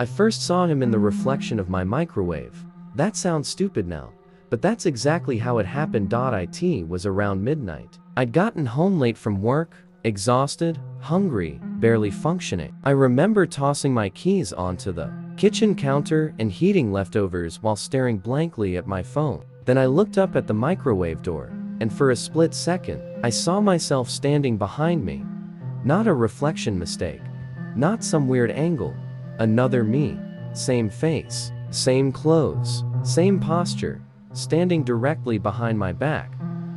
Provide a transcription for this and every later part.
I first saw him in the reflection of my microwave. That sounds stupid now, but that's exactly how it happened. It was around midnight. I'd gotten home late from work, exhausted, hungry, barely functioning. I remember tossing my keys onto the kitchen counter and heating leftovers while staring blankly at my phone. Then I looked up at the microwave door, and for a split second, I saw myself standing behind me. Not a reflection mistake. Not some weird angle. Another me. Same face, same clothes, same posture, standing directly behind my back.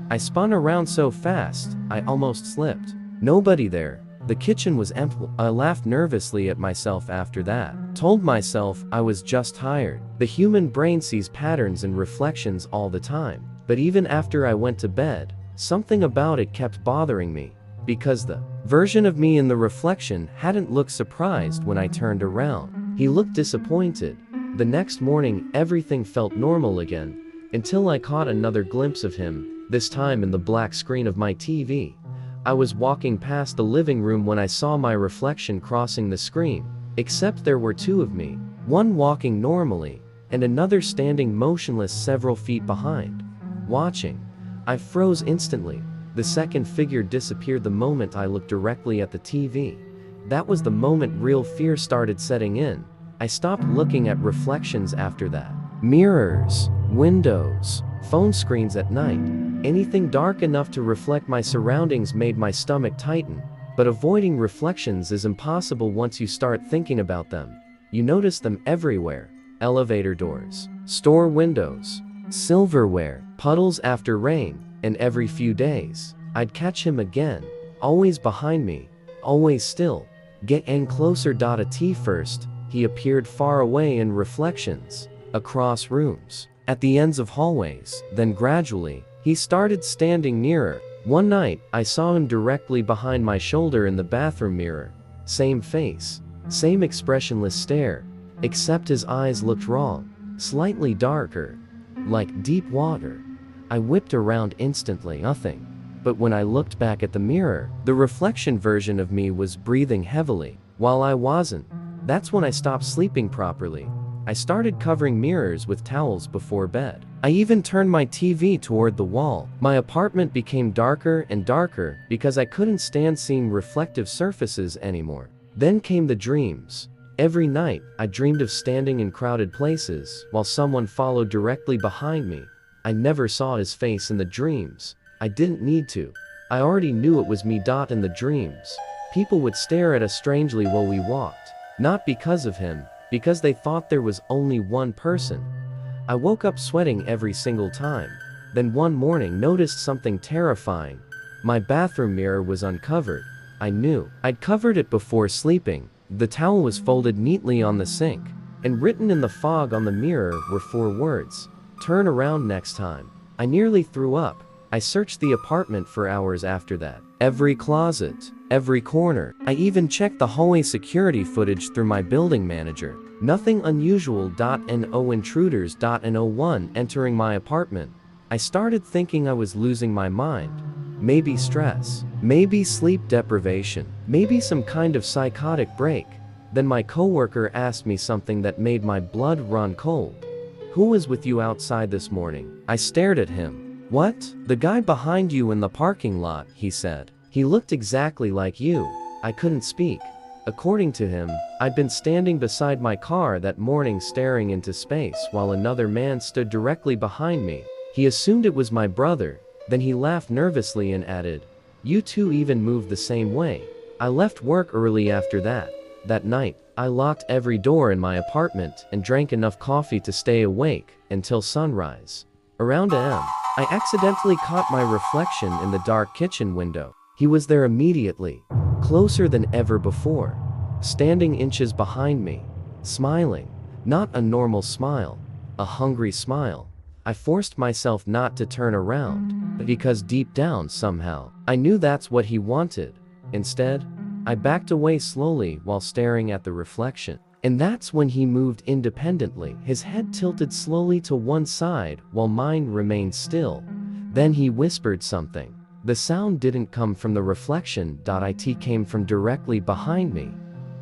I spun around so fast, I almost slipped. Nobody there. The kitchen was empty. I laughed nervously at myself after that. Told myself I was just tired. The human brain sees patterns and reflections all the time. But even after I went to bed, something about it kept bothering me. Because the version of me in the reflection hadn't looked surprised when I turned around. He looked disappointed. The next morning, everything felt normal again, until I caught another glimpse of him, this time in the black screen of my TV. I was walking past the living room when I saw my reflection crossing the screen, except there were two of me, one walking normally, and another standing motionless several feet behind, watching. I froze instantly. The second figure disappeared the moment I looked directly at the TV. That was the moment real fear started setting in. I stopped looking at reflections after that. Mirrors, windows, phone screens at night. Anything dark enough to reflect my surroundings made my stomach tighten. But avoiding reflections is impossible once you start thinking about them. You notice them everywhere. Elevator doors, store windows, silverware, puddles after rain, and every few days, I'd catch him again. Always behind me, always still. Getting closer. At first, he appeared far away in reflections, across rooms, at the ends of hallways. Then gradually, he started standing nearer. One night, I saw him directly behind my shoulder in the bathroom mirror. Same face, same expressionless stare, except his eyes looked wrong, slightly darker, like deep water. I whipped around instantly, nothing. But when I looked back at the mirror, the reflection version of me was breathing heavily, while I wasn't. That's when I stopped sleeping properly. I started covering mirrors with towels before bed. I even turned my TV toward the wall. My apartment became darker and darker because I couldn't stand seeing reflective surfaces anymore. Then came the dreams. Every night, I dreamed of standing in crowded places while someone followed directly behind me. I never saw his face in the dreams. I didn't need to. I already knew it was me. In the dreams, people would stare at us strangely while we walked. Not because of him, because they thought there was only one person. I woke up sweating every single time. Then one morning noticed something terrifying. My bathroom mirror was uncovered. I knew. I'd covered it before sleeping. The towel was folded neatly on the sink, and written in the fog on the mirror were 4 words. Turn around next time. I nearly threw up. I searched the apartment for hours after that. Every closet, every corner. I even checked the hallway security footage through my building manager. Nothing unusual. No intruders. No one entering my apartment. I started thinking I was losing my mind. Maybe stress. Maybe sleep deprivation. Maybe some kind of psychotic break. Then my coworker asked me something that made my blood run cold. Who was with you outside this morning? I stared at him. What? The guy behind you in the parking lot, he said. He looked exactly like you. I couldn't speak. According to him, I'd been standing beside my car that morning staring into space while another man stood directly behind me. He assumed it was my brother. Then he laughed nervously and added, "You two even moved the same way." I left work early after that. That night, I locked every door in my apartment and drank enough coffee to stay awake until sunrise. Around AM, I accidentally caught my reflection in the dark kitchen window. He was there immediately, closer than ever before, standing inches behind me, smiling. Not a normal smile, a hungry smile. I forced myself not to turn around, because deep down somehow, I knew that's what he wanted. Instead, I backed away slowly while staring at the reflection. And that's when he moved independently. His head tilted slowly to one side while mine remained still. Then he whispered something. The sound didn't come from the reflection. It came from directly behind me.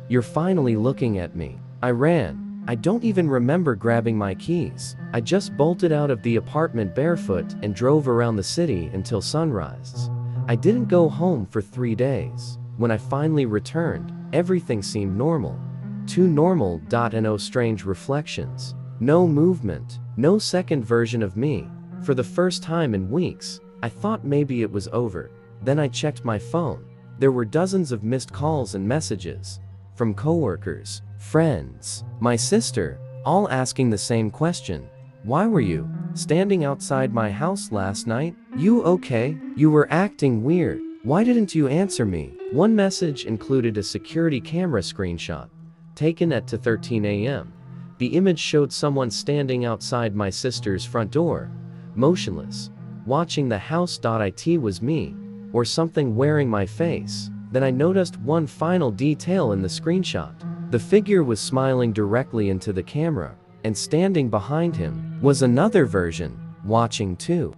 "You're finally looking at me." I ran. I don't even remember grabbing my keys. I just bolted out of the apartment barefoot and drove around the city until sunrise. I didn't go home for 3 days. When I finally returned, everything seemed normal. Too normal. No strange reflections. No movement. No second version of me. For the first time in weeks, I thought maybe it was over. Then I checked my phone. There were dozens of missed calls and messages. From coworkers, friends, my sister, all asking the same question. Why were you standing outside my house last night? You okay? You were acting weird. Why didn't you answer me? One message included a security camera screenshot, taken at 2:13 a.m. The image showed someone standing outside my sister's front door, motionless, watching the house. It was me, or something wearing my face. Then I noticed one final detail in the screenshot. The figure was smiling directly into the camera, and standing behind him was another version, watching too.